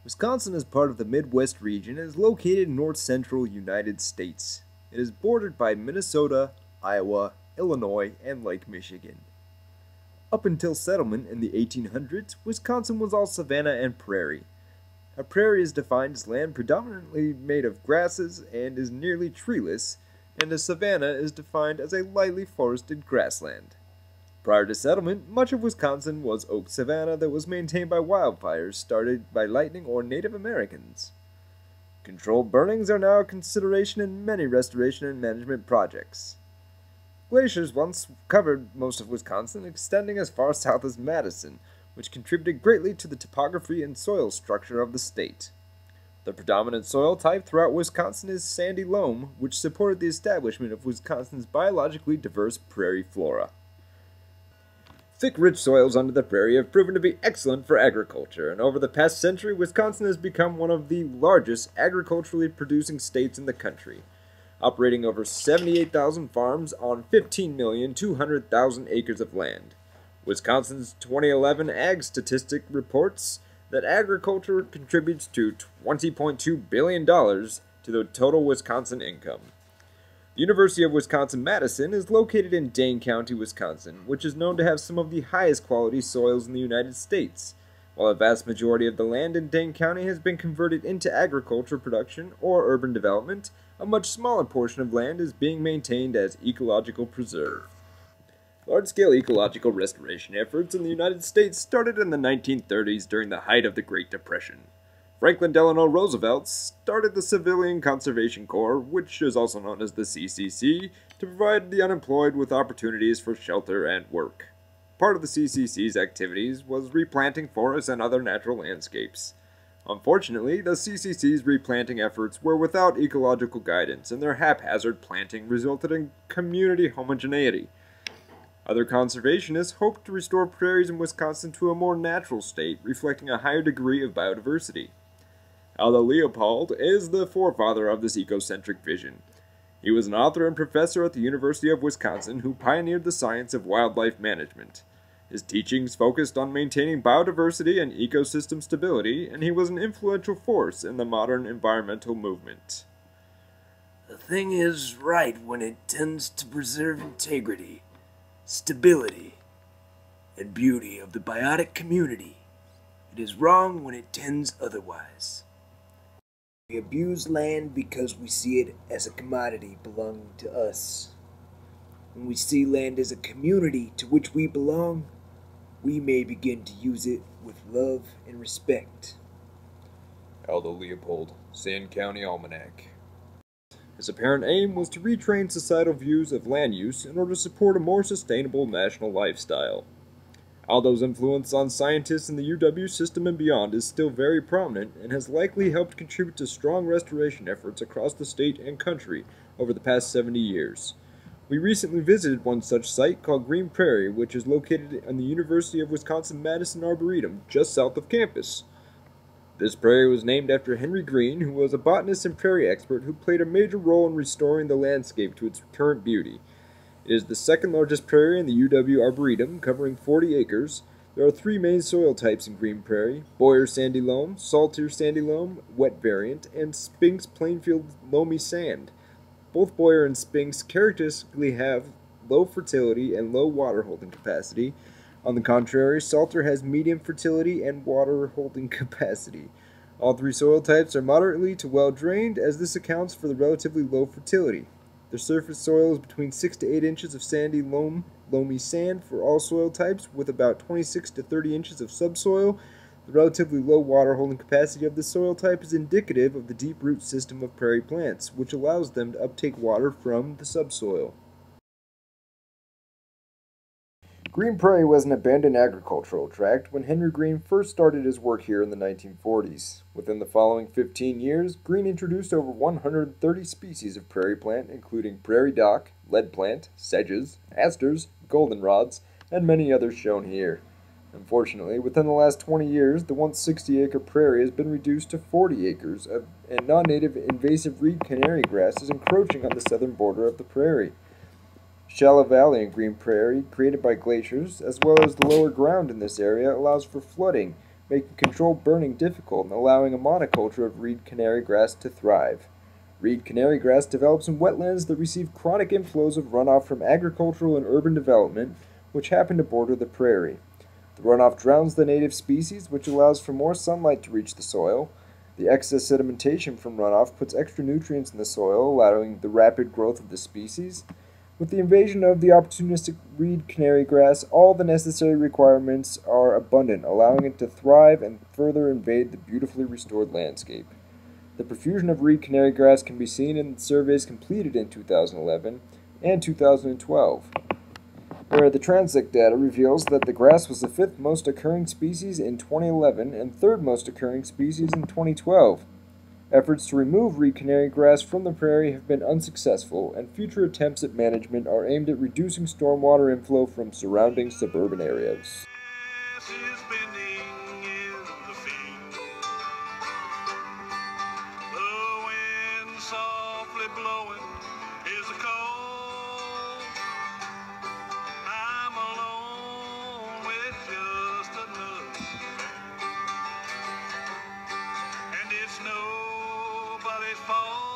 Wisconsin is part of the Midwest region and is located in north-central United States. It is bordered by Minnesota, Iowa, Illinois, and Lake Michigan. Up until settlement in the 1800s, Wisconsin was all savanna and prairie. A prairie is defined as land predominantly made of grasses and is nearly treeless, and a savanna is defined as a lightly forested grassland. Prior to settlement, much of Wisconsin was oak savanna that was maintained by wildfires started by lightning or Native Americans. Controlled burnings are now a consideration in many restoration and management projects. Glaciers once covered most of Wisconsin, extending as far south as Madison, which contributed greatly to the topography and soil structure of the state. The predominant soil type throughout Wisconsin is sandy loam, which supported the establishment of Wisconsin's biologically diverse prairie flora. Thick, rich soils under the prairie have proven to be excellent for agriculture, and over the past century, Wisconsin has become one of the largest agriculturally producing states in the country, operating over 78,000 farms on 15,200,000 acres of land. Wisconsin's 2011 Ag Statistic reports that agriculture contributes to $20.2 billion to the total Wisconsin income. The University of Wisconsin-Madison is located in Dane County, Wisconsin, which is known to have some of the highest quality soils in the United States. While a vast majority of the land in Dane County has been converted into agriculture production or urban development, a much smaller portion of land is being maintained as ecological preserve. Large-scale ecological restoration efforts in the United States started in the 1930s during the height of the Great Depression. Franklin Delano Roosevelt started the Civilian Conservation Corps, which is also known as the CCC, to provide the unemployed with opportunities for shelter and work. Part of the CCC's activities was replanting forests and other natural landscapes. Unfortunately, the CCC's replanting efforts were without ecological guidance, and their haphazard planting resulted in community homogeneity. Other conservationists hoped to restore prairies in Wisconsin to a more natural state, reflecting a higher degree of biodiversity. Aldo Leopold is the forefather of this ecocentric vision. He was an author and professor at the University of Wisconsin who pioneered the science of wildlife management. His teachings focused on maintaining biodiversity and ecosystem stability, and he was an influential force in the modern environmental movement. The thing is right when it tends to preserve integrity, stability, and beauty of the biotic community. It is wrong when it tends otherwise. We abuse land because we see it as a commodity belonging to us. When we see land as a community to which we belong, we may begin to use it with love and respect. Aldo Leopold, Sand County Almanac. His apparent aim was to retrain societal views of land use in order to support a more sustainable national lifestyle. Aldo's influence on scientists in the UW system and beyond is still very prominent and has likely helped contribute to strong restoration efforts across the state and country over the past 70 years. We recently visited one such site called Greene Prairie, which is located in the University of Wisconsin-Madison Arboretum, just south of campus. This prairie was named after Henry Greene, who was a botanist and prairie expert who played a major role in restoring the landscape to its current beauty. It is the second largest prairie in the UW Arboretum, covering 40 acres. There are three main soil types in Greene Prairie: Boyer sandy loam, Saltier sandy loam, wet variant, and Spinks Plainfield loamy sand. Both Boyer and Spinks characteristically have low fertility and low water holding capacity. On the contrary, Salter has medium fertility and water holding capacity. All three soil types are moderately to well drained, as this accounts for the relatively low fertility. The surface soil is between 6 to 8 inches of sandy loamy sand for all soil types, with about 26 to 30 inches of subsoil. The relatively low water holding capacity of the soil type is indicative of the deep root system of prairie plants, which allows them to uptake water from the subsoil. Greene Prairie was an abandoned agricultural tract when Henry Greene first started his work here in the 1940s. Within the following 15 years, Greene introduced over 130 species of prairie plant, including prairie dock, lead plant, sedges, asters, goldenrods, and many others shown here. Unfortunately, within the last 20 years, the once 60-acre prairie has been reduced to 40 acres, and non-native invasive reed canary grass is encroaching on the southern border of the prairie. Shallow valley in Greene Prairie, created by glaciers, as well as the lower ground in this area, allows for flooding, making controlled burning difficult and allowing a monoculture of reed canary grass to thrive. Reed canary grass develops in wetlands that receive chronic inflows of runoff from agricultural and urban development, which happen to border the prairie. The runoff drowns the native species, which allows for more sunlight to reach the soil. The excess sedimentation from runoff puts extra nutrients in the soil, allowing the rapid growth of the species. With the invasion of the opportunistic reed canary grass, all the necessary requirements are abundant, allowing it to thrive and further invade the beautifully restored landscape. The profusion of reed canary grass can be seen in the surveys completed in 2011 and 2012, where the transect data reveals that the grass was the fifth most occurring species in 2011 and third most occurring species in 2012. Efforts to remove reed canary grass from the prairie have been unsuccessful, and future attempts at management are aimed at reducing stormwater inflow from surrounding suburban areas. It's nobody's fault.